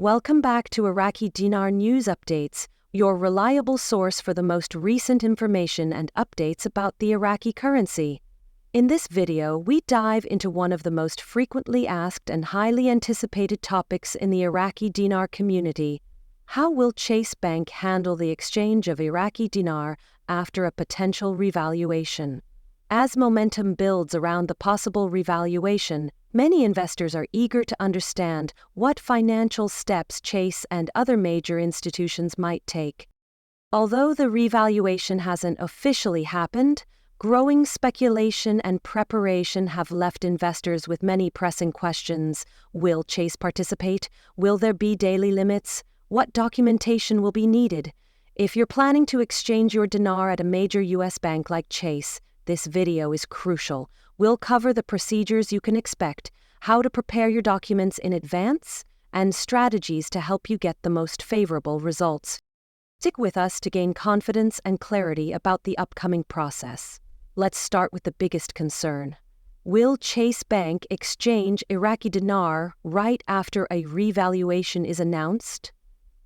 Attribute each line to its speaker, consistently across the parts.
Speaker 1: Welcome back to Iraqi Dinar News Updates, your reliable source for the most recent information and updates about the Iraqi currency. In this video, we dive into one of the most frequently asked and highly anticipated topics in the Iraqi dinar community. How will Chase Bank handle the exchange of Iraqi dinar after a potential revaluation? As momentum builds around the possible revaluation, many investors are eager to understand what financial steps Chase and other major institutions might take. Although the revaluation hasn't officially happened, growing speculation and preparation have left investors with many pressing questions. Will Chase participate? Will there be daily limits? What documentation will be needed? If you're planning to exchange your dinar at a major U.S. bank like Chase, this video is crucial. We'll cover the procedures you can expect, how to prepare your documents in advance, and strategies to help you get the most favorable results. Stick with us to gain confidence and clarity about the upcoming process. Let's start with the biggest concern. Will Chase Bank exchange Iraqi dinar right after a revaluation is announced?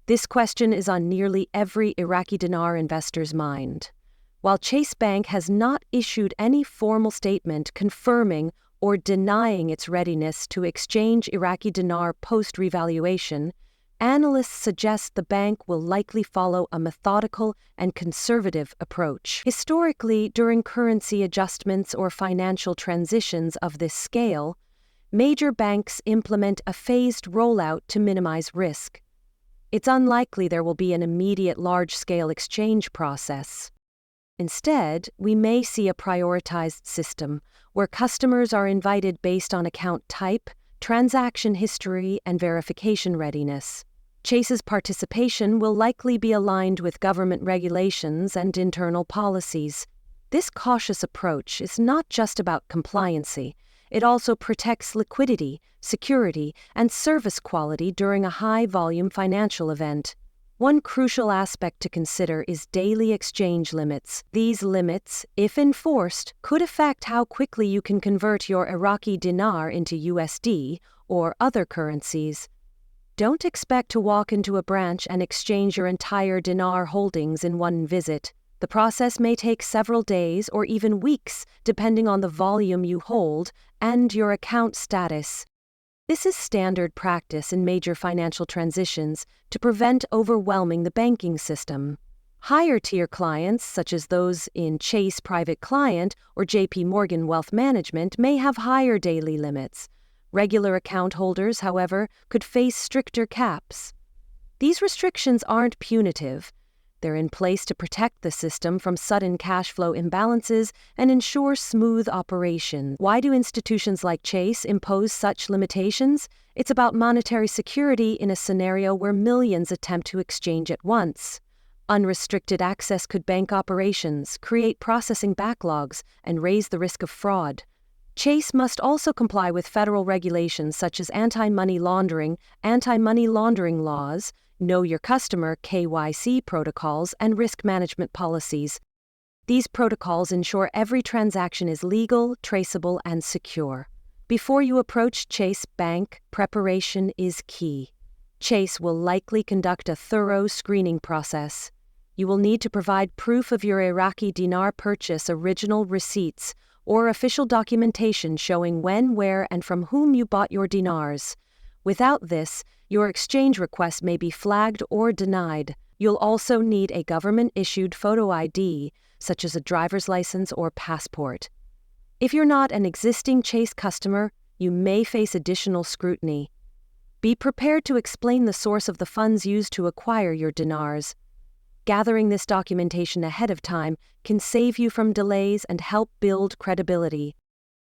Speaker 1: This question is on nearly every Iraqi dinar investor's mind. While Chase Bank has not issued any formal statement confirming or denying its readiness to exchange Iraqi dinar post-revaluation, analysts suggest the bank will likely follow a methodical and conservative approach. Historically, during currency adjustments or financial transitions of this scale, major banks implement a phased rollout to minimize risk. It's unlikely there will be an immediate large-scale exchange process. Instead, we may see a prioritized system where customers are invited based on account type, transaction history, and verification readiness. Chase's participation will likely be aligned with government regulations and internal policies. This cautious approach is not just about compliancy. It also protects liquidity, security, and service quality during a high-volume financial event. One crucial aspect to consider is daily exchange limits. These limits, if enforced, could affect how quickly you can convert your Iraqi dinar into USD or other currencies. Don't expect to walk into a branch and exchange your entire dinar holdings in one visit. The process may take several days or even weeks, depending on the volume you hold and your account status. This is standard practice in major financial transitions to prevent overwhelming the banking system. Higher-tier clients, such as those in Chase Private Client or JP Morgan Wealth Management, may have higher daily limits. Regular account holders, however, could face stricter caps. These restrictions aren't punitive. They're in place to protect the system from sudden cash flow imbalances and ensure smooth operation. Why do institutions like Chase impose such limitations? It's about monetary security in a scenario where millions attempt to exchange at once. Unrestricted access could bank operations, create processing backlogs, and raise the risk of fraud. Chase must also comply with federal regulations such as anti-money laundering laws, Know Your Customer (KYC) protocols, and risk management policies. These protocols ensure every transaction is legal, traceable, and secure. Before you approach Chase Bank, preparation is key. Chase will likely conduct a thorough screening process. You will need to provide proof of your Iraqi dinar purchase, original receipts, or official documentation showing when, where, and from whom you bought your dinars. Without this, your exchange request may be flagged or denied. You'll also need a government-issued photo ID, such as a driver's license or passport. If you're not an existing Chase customer, you may face additional scrutiny. Be prepared to explain the source of the funds used to acquire your dinars. Gathering this documentation ahead of time can save you from delays and help build credibility.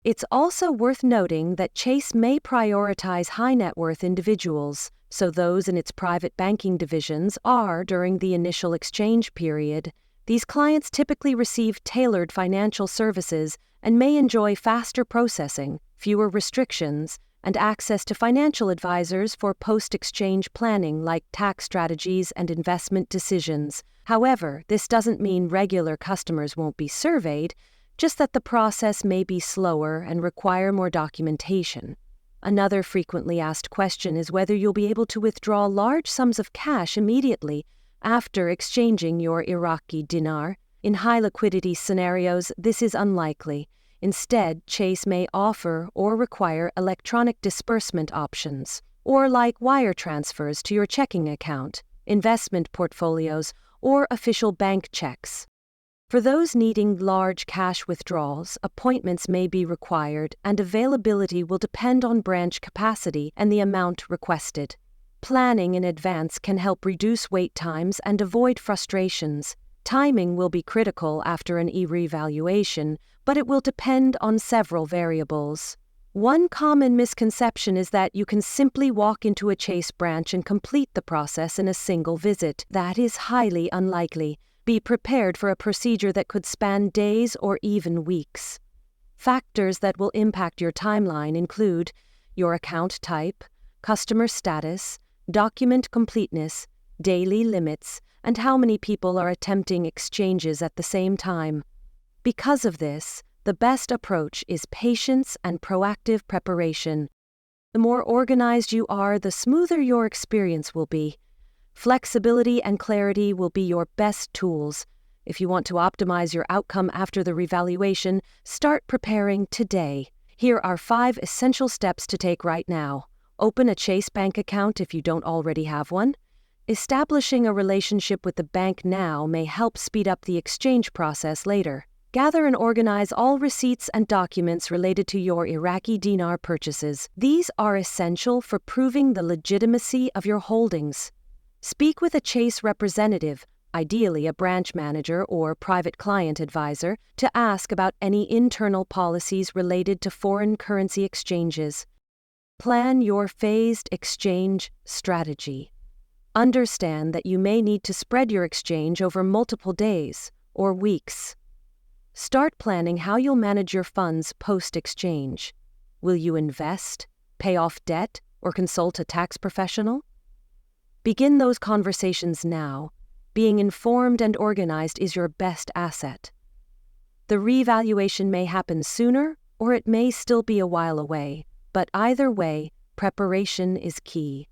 Speaker 1: It's also worth noting that Chase may prioritize high-net-worth individuals, so those in its private banking divisions are during the initial exchange period. These clients typically receive tailored financial services and may enjoy faster processing, fewer restrictions, and access to financial advisors for post-exchange planning like tax strategies and investment decisions. However, this doesn't mean regular customers won't be surveyed, just that the process may be slower and require more documentation. Another frequently asked question is whether you'll be able to withdraw large sums of cash immediately after exchanging your Iraqi dinar. In high liquidity scenarios, this is unlikely. Instead, Chase may offer or require electronic disbursement options, or like wire transfers to your checking account, investment portfolios, or official bank checks. For those needing large cash withdrawals, appointments may be required and availability will depend on branch capacity and the amount requested. Planning in advance can help reduce wait times and avoid frustrations. Timing will be critical after an revaluation, but it will depend on several variables. One common misconception is that you can simply walk into a Chase branch and complete the process in a single visit. That is highly unlikely. Be prepared for a procedure that could span days or even weeks. Factors that will impact your timeline include your account type, customer status, document completeness, daily limits, and how many people are attempting exchanges at the same time. Because of this, the best approach is patience and proactive preparation. The more organized you are, the smoother your experience will be. Flexibility and clarity will be your best tools. If you want to optimize your outcome after the revaluation, start preparing today. Here are 5 essential steps to take right now. Open a Chase bank account if you don't already have one. Establishing a relationship with the bank now may help speed up the exchange process later. Gather and organize all receipts and documents related to your Iraqi dinar purchases. These are essential for proving the legitimacy of your holdings. Speak with a Chase representative, ideally a branch manager or private client advisor, to ask about any internal policies related to foreign currency exchanges. Plan your phased exchange strategy. Understand that you may need to spread your exchange over multiple days or weeks. Start planning how you'll manage your funds post-exchange. Will you invest, pay off debt, or consult a tax professional? Begin those conversations now. Being informed and organized is your best asset. The revaluation may happen sooner, or it may still be a while away, but either way, preparation is key.